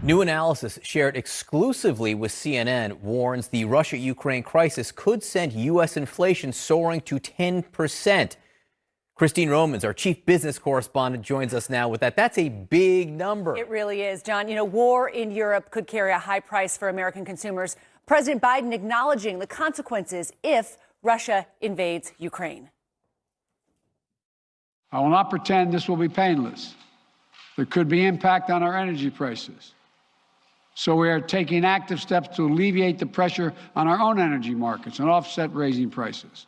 New analysis shared exclusively with CNN warns the Russia-Ukraine crisis could send U.S. inflation soaring to 10%. Christine Romans, our chief business correspondent, joins us now with that. That's a big number. It really is, John. You know, war in Europe could carry a high price for American consumers. President Biden acknowledging the consequences if Russia invades Ukraine. I will not pretend this will be painless. There could be impact on our energy prices. So we are taking active steps to alleviate the pressure on our own energy markets and offset raising prices.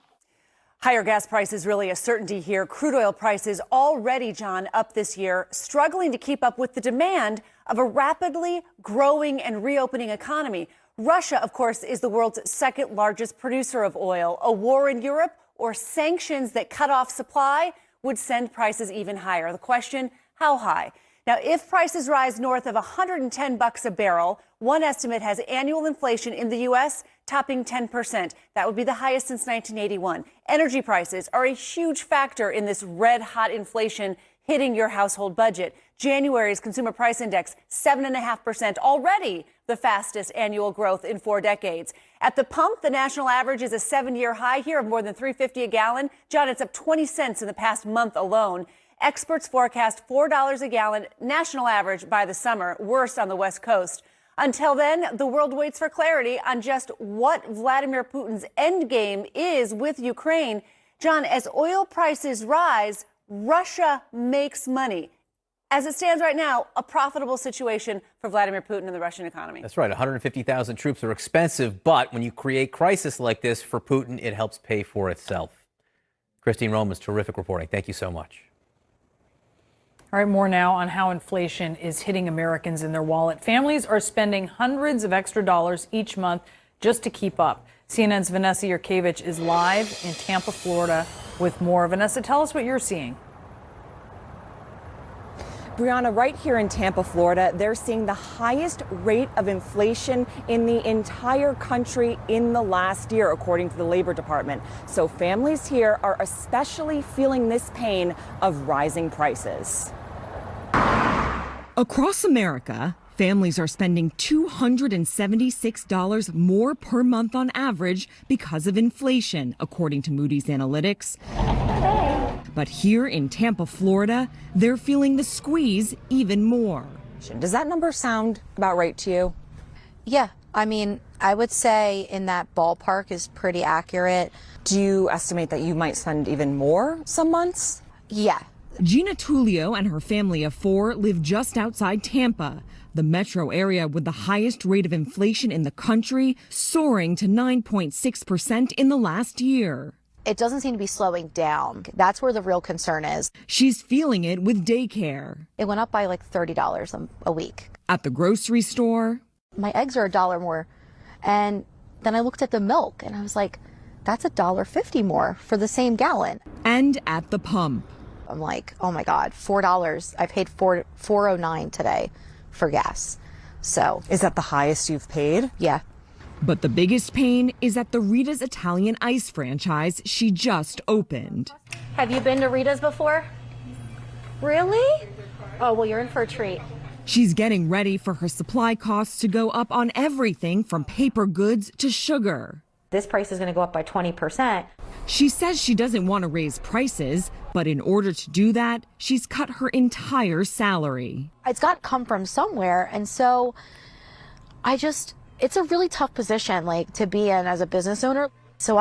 Higher gas prices really a certainty here. Crude oil prices already, John, up this year, struggling to keep up with the demand of a rapidly growing and reopening economy. Russia, of course, is the world's second largest producer of oil. A war in Europe or sanctions that cut off supply would send prices even higher. The question, how high? Now, if prices rise north of $110 a barrel, one estimate has annual inflation in the U.S. topping 10%. That would be the highest since 1981. Energy prices are a huge factor in this red-hot inflation hitting your household budget. January's consumer price index, 7.5%, already the fastest annual growth in 4 decades. At the pump, the national average is a 7-year high here of more than $3.50 a gallon. John, it's up 20 cents in the past month alone. Experts forecast $4 a gallon national average by the summer, worse on the West Coast. Until then, the world waits for clarity on just what Vladimir Putin's endgame is with Ukraine. John, as oil prices rise, Russia makes money. As it stands right now, a profitable situation for Vladimir Putin and the Russian economy. That's right. 150,000 troops are expensive, but when you create crisis like this for Putin, it helps pay for itself. Christine Romans, terrific reporting. Thank you so much. All right, more now on how inflation is hitting Americans in their wallet. Families are spending hundreds of extra dollars each month just to keep up. CNN's Vanessa Yurkevich is live in Tampa, Florida with more. Vanessa, tell us what you're seeing. Brianna, right here in Tampa, Florida, they're seeing the highest rate of inflation in the entire country in the last year, according to the Labor Department. So families here are especially feeling this pain of rising prices. Across America, families are spending $276 more per month on average because of inflation, according to Moody's Analytics. But here in Tampa, Florida, they're feeling the squeeze even more. Does that number sound about right to you? Yeah, I mean, I would say in that ballpark is pretty accurate. Do you estimate that you might spend even more some months? Yeah. Gina Tullio and her family of 4 live just outside Tampa, the metro area with the highest rate of inflation in the country, soaring to 9.6% in the last year. It doesn't seem to be slowing down. That's where the real concern is. She's feeling it with daycare. It went up by like $30 a week. At the grocery store, my eggs are $1 more. And then I looked at the milk and I was like, that's $1.50 more for the same gallon. And at the pump. I'm like, oh my God, $4. I paid $4.09 today for gas. So. Is that the highest you've paid? Yeah. But the biggest pain is at the Rita's Italian Ice franchise she just opened. Have you been to Rita's before? Really? Oh, well, you're in for a treat. She's getting ready for her supply costs to go up on everything from paper goods to sugar. This price is going to go up by 20%. She says she doesn't want to raise prices, but in order to do that, she's cut her entire salary. It's got to come from somewhere. And so it's a really tough position, like, to be in as a business owner. So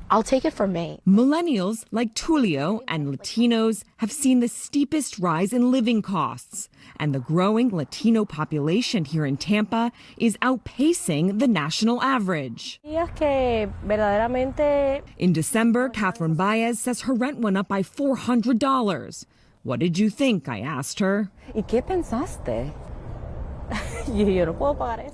I'll take it from me. Millennials like Tullio and Latinos have seen the steepest rise in living costs, and the growing Latino population here in Tampa is outpacing the national average. In December, Catherine Baez says her rent went up by $400. What did you think? I asked her. ¿Y qué pensaste?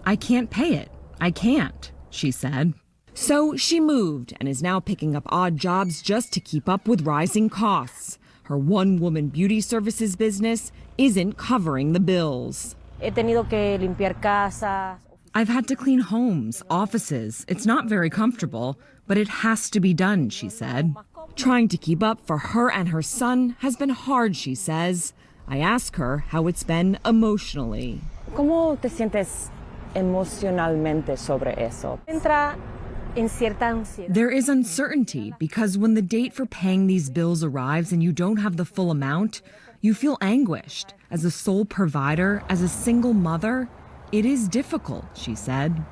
I can't pay it. I can't, she said. So she moved and is now picking up odd jobs just to keep up with rising costs. Her one-woman beauty services business isn't covering the bills. He tenido que limpiar casas. I've had to clean homes, offices. It's not very comfortable, but it has to be done, she said. Trying to keep up for her and her son has been hard, she says. I ask her how it's been emotionally. ¿Cómo te sientes emocionalmente sobre eso? Entra en cierta ansiedad. There is uncertainty because when the date for paying these bills arrives and you don't have the full amount, you feel anguished. As a sole provider, as a single mother, it is difficult, she said.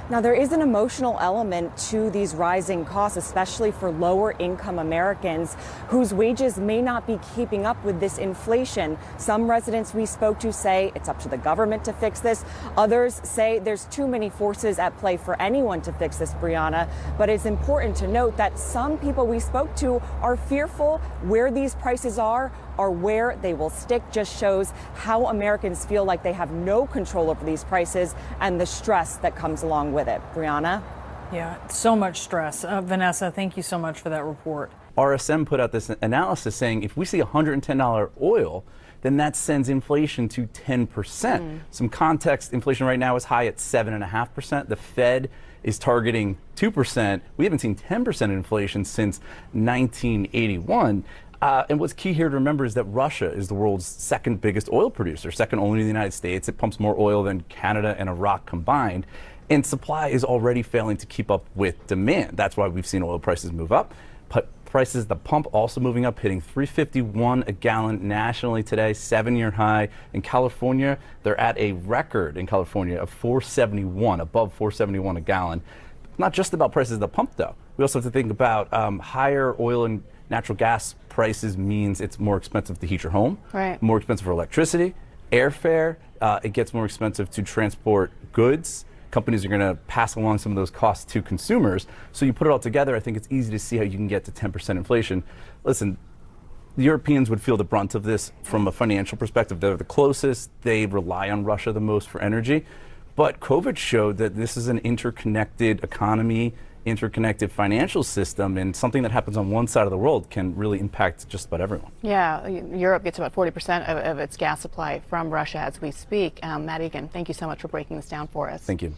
Now, there is an emotional element to these rising costs, especially for lower income Americans whose wages may not be keeping up with this inflation. Some residents we spoke to say it's up to the government to fix this. Others say there's too many forces at play for anyone to fix this, Brianna. But it's important to note that some people we spoke to are fearful where these prices are where they will stick. Just shows how Americans feel like they have no control over these prices and the stress that comes along with it. Brianna? Yeah, so much stress. Vanessa, thank you so much for that report. RSM put out this analysis saying if we see $110 oil, then that sends inflation to 10%. Some context, inflation right now is high at 7.5%. The Fed is targeting 2%. We haven't seen 10% inflation since 1981. And what's key here to remember is that Russia is the world's second biggest oil producer, second only to the United States. It pumps more oil than Canada and Iraq combined. And supply is already failing to keep up with demand. That's why we've seen oil prices move up. But prices at the pump also moving up, hitting $3.51 a gallon nationally today, 7-year high. In California, they're at a record in California of $4.71, above $4.71 a gallon. Not just about prices at the pump, though. We also have to think about higher oil and natural gas prices means it's more expensive to heat your home, Right. more expensive for electricity, airfare. It gets more expensive to transport goods. Companies are going to pass along some of those costs to consumers. So you put it all together, I think it's easy to see how you can get to 10% inflation. Listen, the Europeans would feel the brunt of this from a financial perspective. They're the closest. They rely on Russia the most for energy. But COVID showed that this is an interconnected economy, interconnected financial system, and something that happens on one side of the world can really impact just about everyone. Yeah, Europe gets about 40% of its gas supply from Russia as we speak. Matt Egan, thank you so much for breaking this down for us. Thank you.